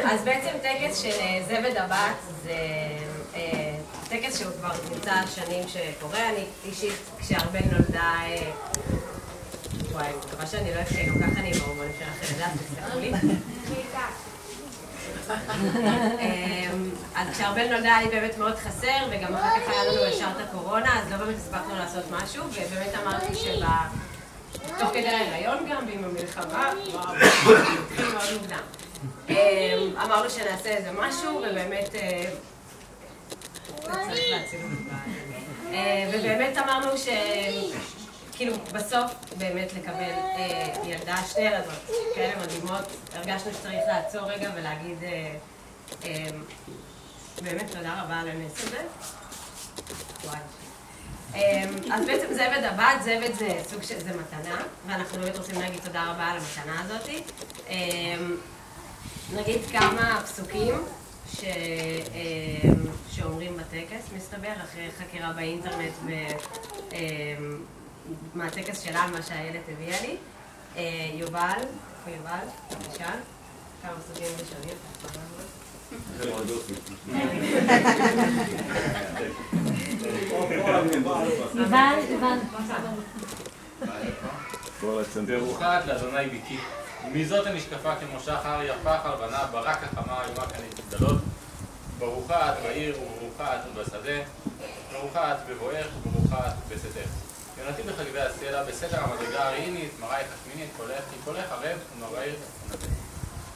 אז בעצם טקס של זבד הבת זה טקס שהוא כבר נמצא שנים שקורה. אני אישית כשארבל נולדה, וואי, אני מקווה שאני לא אפשע, גם ככה אני עם ההורמונים של החלדה, תסלחו לי. אז כשארבל נולדה לי באמת מאוד חסר, וגם אחר כך היה לנו ישר את הקורונה, אז לא באמת הספקנו לעשות משהו, ובאמת אמרתי תוך כדי ההיריון גם, ועם המלחמה, וואו, התחיל מאוד מוקדם. אמרנו שנעשה איזה משהו, ובאמת צריך להציל אותה. ובאמת אמרנו שכאילו בסוף באמת לקבל ילדה, שתי ילדות כאלה מדהימות, הרגשנו שצריך לעצור רגע ולהגיד באמת תודה רבה על הנס הזה. וואי. אז בעצם זבד הבת, זבד זה סוג של, זה מתנה, ואנחנו באמת רוצים להגיד תודה רבה על המתנה הזאת. נגיד כמה פסוקים שאומרים בטקס, מסתבר, אחרי חקירה באינטרנט מהטקס של אלמה שהילד הביאה לי. יובל, בבקשה, כמה פסוקים ראשונים. ברוכת לאדוני ביתי, ומי זאת הנשקפה כמו שחר, יפה חלבנה, ברק החמה, יומה כאן תגדלות. ברוכה את בעיר וברוכה את בשדה, ברוכה את בבואך וברוכה את בצאתך. יונתי בחגבי הסלע, בסתר המדרגה הראינית, מראייך השמינית, כי קולך ערב ומראייך תכונתך.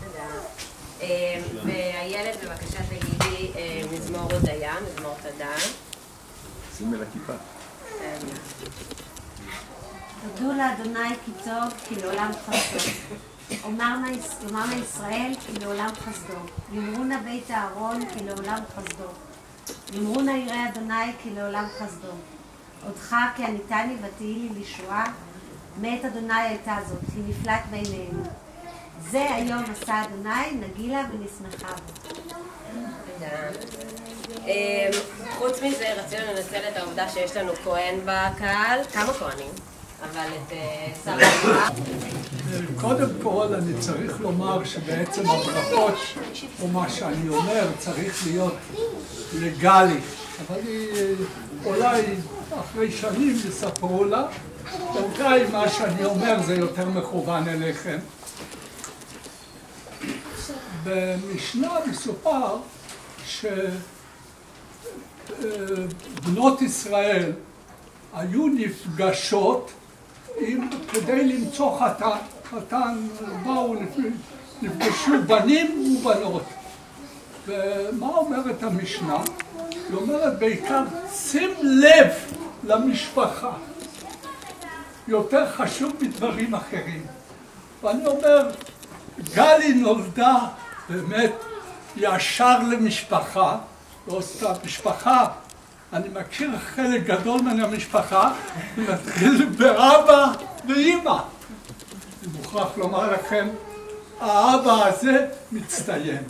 תודה. והילד בבקשה תגידי מזמור הודיה, מזמור תודה. שימי לכיפה. תודו לאדוני כי טוב, כי לעולם חסדו. אמר לישראל כי לעולם חסדו. יאמרו נא בית אהרון כי לעולם חסדו. יאמרו נא ירא אדוני כי לעולם חסדו. אותך כי עניתני ותהי לי לישועה. מאת אדוני הייתה זאת, היא נפלט בינינו. זה היום עשה אדוני, נגילה ונשמחה בו. תודה. חוץ מזה רצינו לנצל את העובדה שיש לנו כהן בקהל, כמה כהנים, אבל את שר המלכה. קודם כל אני צריך לומר שבעצם הברכות, או מה שאני אומר, צריך להיות לגלי. אבל אולי אחרי שנים יספרו לה, בינתיים מה שאני אומר זה יותר מכוון אליכם. במשנה מסופר שבנות ישראל היו נפגשות כדי למצוא חתן. חתן באו, נפגשו בנים ובנות. ומה אומרת המשנה? היא אומרת בעיקר, שים לב למשפחה. יותר חשוב מדברים אחרים. ואני אומר, גלי נולדה באמת ישר למשפחה, לא סתם משפחה, אני מכיר חלק גדול מן המשפחה, נתחיל באבא ואמא. אני מוכרח לומר לכם, האבא הזה מצטיין.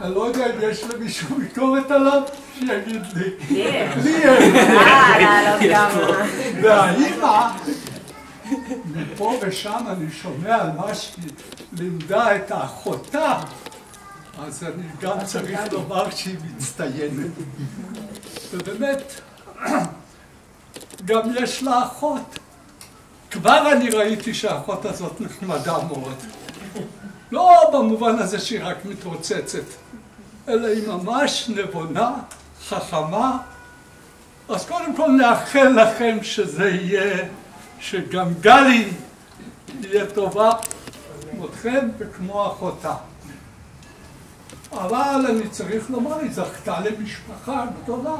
אני לא יודע אם יש למישהו ביקורת עליו, שיגיד לי. לי יש. והאמא, מפה ושם אני שומע על מה שהיא לימדה את האחותה, אז אני גם צריך לומר שהיא מצטיינת. ובאמת, גם יש לה אחות. כבר אני ראיתי שהאחות הזאת נחמדה מאוד. לא במובן הזה שהיא רק מתרוצצת, אלא היא ממש נבונה, חכמה. אז קודם כל נאחל לכם שזה יהיה, שגם גלי יהיה טובה כמותכם וכמו אחותה. אבל אני צריך לומר, היא זכתה למשפחה גדולה.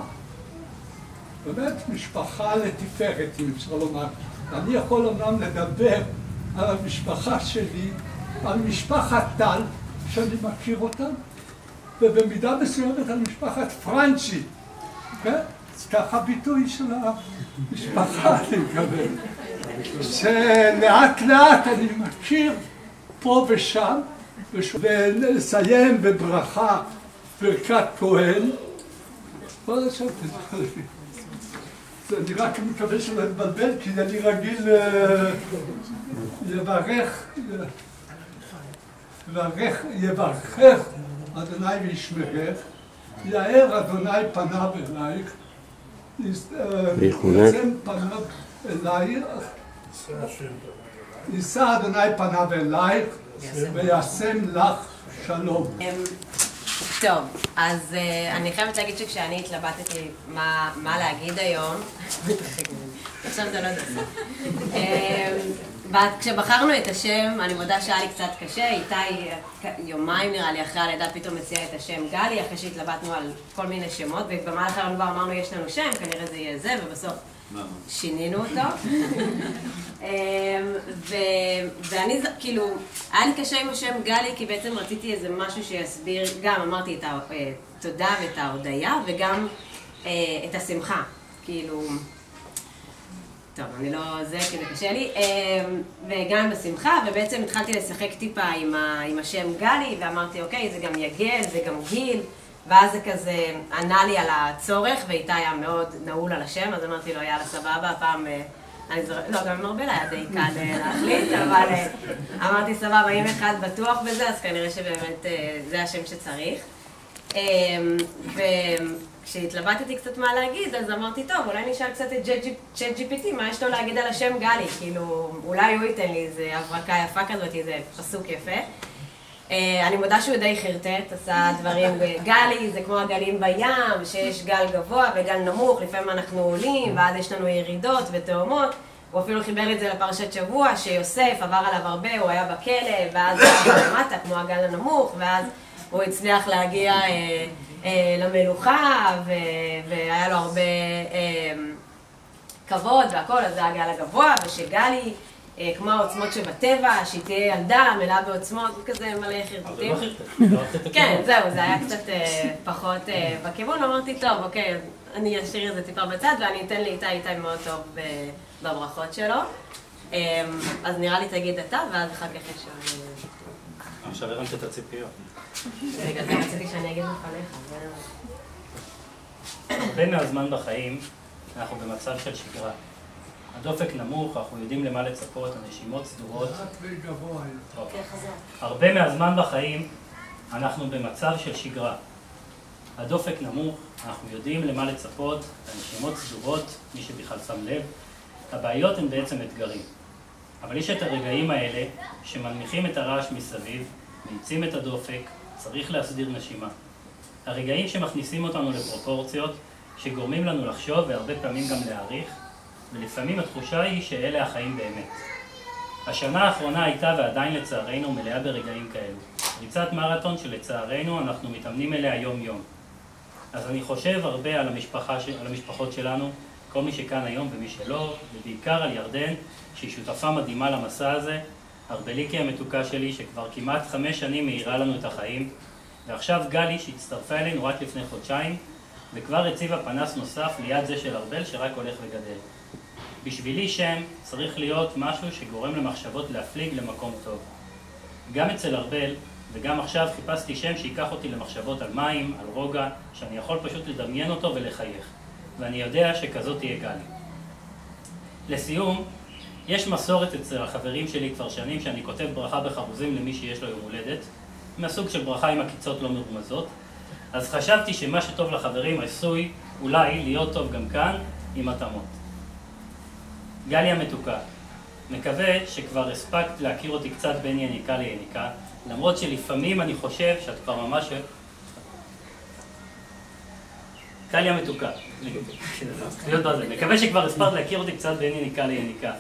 באמת משפחה לתפארת, אם אפשר לומר. אני יכול אומנם לדבר על המשפחה שלי, על משפחת טל, שאני מכיר אותה, ובמידה מסוימת על משפחת פרנצ'י. כן? אז ככה ביטוי של המשפחה, אני מקווה. שלאט לאט אני מכיר פה ושם, ולסיים בברכה ברכת כהן. אני רק מקווה שלא אתבלבל, כי אני רגיל לברך יברכך אדוני וישמרך, יאר אדוני פניו אלייך, ישם פניו אלייך, יישא אדוני פניו אלייך וישם לך שלום. טוב, אז אני חייבת להגיד שכשאני התלבטתי מה להגיד היום, עכשיו זה לא דומה. כשבחרנו את השם, אני מודה שהיה לי קצת קשה, איתי יומיים נראה לי אחרי הלידה פתאום הציע את השם גלי, אחרי שהתלבטנו על כל מיני שמות, ובמהלך היום כבר אמרנו יש לנו שם, כנראה זה יהיה זה, ובסוף שינינו אותו. ואני כאילו, היה לי קשה עם השם גלי, כי בעצם רציתי איזה משהו שיסביר, גם אמרתי את התודה ואת ההודיה, וגם את השמחה, כאילו... טוב, אני לא זה, כי זה קשה לי, וגם בשמחה, ובעצם התחלתי לשחק טיפה עם השם גלי, ואמרתי, אוקיי, זה גם יגל, זה גם גיל, ואז זה כזה ענה לי על הצורך, ואיתה היה מאוד נעול על השם, אז אמרתי לו, יאללה, סבבה, הפעם, לא, גם עם הרבה היה די קל להחליט, אבל אמרתי, סבבה, אם אחד בטוח בזה, אז כנראה שבאמת זה השם שצריך. כשהתלבטתי קצת מה להגיד, אז אמרתי, טוב, אולי נשאל קצת את ChatGPT, מה יש לו להגיד על השם גלי? כאילו, אולי הוא ייתן לי איזו הברקה יפה כזאת, איזה פסוק יפה. אני מודה שהוא די חרטט, עשה דברים, גלי זה כמו הגלים בים, שיש גל גבוה וגל נמוך, לפעמים אנחנו עולים, ואז יש לנו ירידות ותאומות. הוא אפילו חיבר את זה לפרשת שבוע, שיוסף עבר עליו הרבה, הוא היה בכלא, ואז הוא עבר למטה, כמו הגל הנמוך, ואז הוא הצליח להגיע למלוכה, והיה לו הרבה כבוד והכל, אז זה הגל הגבוה, ושגלי, כמו העוצמות שבטבע, שהיא תהיה ילדה, מלאה בעוצמות, כזה מלא חרטוטים. כן, זהו, זה היה קצת פחות בכיוון, אמרתי, טוב, אוקיי, אני אשאיר את זה טיפה בצד, ואני אתן לי איתי מאוד טוב בברכות שלו. אז נראה לי תגיד אתה, ואז אחר כך יש... עכשיו הרמת את הציפיות. רגע, זה רציתי שאני אגיד לפניך. הרבה מהזמן בחיים אנחנו במצב של שגרה. הדופק נמוך, אנחנו יודעים למה לצפות, הנשימות סדורות. הרבה מהזמן בחיים אנחנו במצב של שגרה. הדופק נמוך, אנחנו יודעים למה לצפות, הנשימות סדורות, מי שבכלל שם לב. הבעיות הן בעצם אתגרים. אבל יש את הרגעים האלה שמנמיכים את הרעש מסביב, מאיצים את הדופק, צריך להסדיר נשימה. הרגעים שמכניסים אותנו לפרופורציות, שגורמים לנו לחשוב והרבה פעמים גם להעריך, ולפעמים התחושה היא שאלה החיים באמת. השנה האחרונה הייתה ועדיין לצערנו מלאה ברגעים כאלו. ריצת מרתון שלצערנו אנחנו מתאמנים אליה יום-יום. אז אני חושב הרבה על המשפחות שלנו, כל מי שכאן היום ומי שלא, ובעיקר על ירדן, שהיא שותפה מדהימה למסע הזה, ארבליקי המתוקה שלי, שכבר כמעט 5 שנים מאירה לנו את החיים, ועכשיו גלי, שהצטרפה אלינו רק לפני חודשיים, וכבר הציבה פנס נוסף ליד זה של ארבל שרק הולך וגדל. בשבילי שם צריך להיות משהו שגורם למחשבות להפליג למקום טוב. גם אצל ארבל, וגם עכשיו חיפשתי שם שיקח אותי למחשבות על מים, על רוגע, שאני יכול פשוט לדמיין אותו ולחייך. ואני יודע שכזאת תהיה גלי. לסיום, יש מסורת אצל החברים שלי כבר שנים שאני כותב ברכה בחרוזים למי שיש לו יום הולדת, מהסוג של ברכה עם עקיצות לא מרומזות, אז חשבתי שמה שטוב לחברים עשוי אולי להיות טוב גם כאן עם התאמות. גלי המתוקה, מקווה שכבר הספקת להכיר אותי קצת בין יניקה ליניקה, למרות שלפעמים אני חושב שאת כבר ממש... גלי המתוקה, מקווה שכבר הספקת להכיר אותי קצת בין יניקה ליניקה.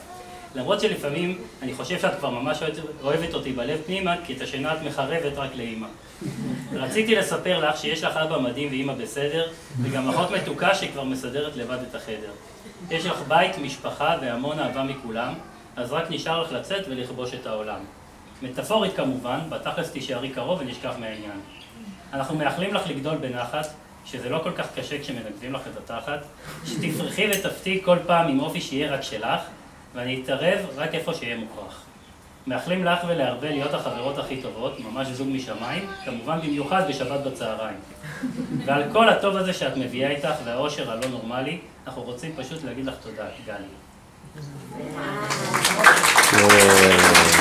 למרות שלפעמים אני חושב שאת כבר ממש אוהבת אותי בלב פנימה, כי את השינה את מחרבת רק לאמא. רציתי לספר לך שיש לך אבא מדהים ואמא בסדר, וגם אחות מתוקה שכבר מסדרת לבד את החדר. יש לך בית, משפחה והמון אהבה מכולם, אז רק נשאר לך לצאת ולכבוש את העולם. מטאפורית כמובן, בתכלס תישארי קרוב ונשכח מהעניין. אנחנו מאחלים לך לגדול בנחת, שזה לא כל כך קשה כשמנגבים לך את התחת, שתפרחי ותפתיעי כל פעם עם אופי שיהיה רק שלך, ואני אתערב רק איפה שיהיה מוכרח. מאחלים לך ולהרבה להיות החברות הכי טובות, ממש זוג משמיים, כמובן במיוחד בשבת בצהריים. ועל כל הטוב הזה שאת מביאה איתך והאושר הלא נורמלי, אנחנו רוצים פשוט להגיד לך תודה, גלי.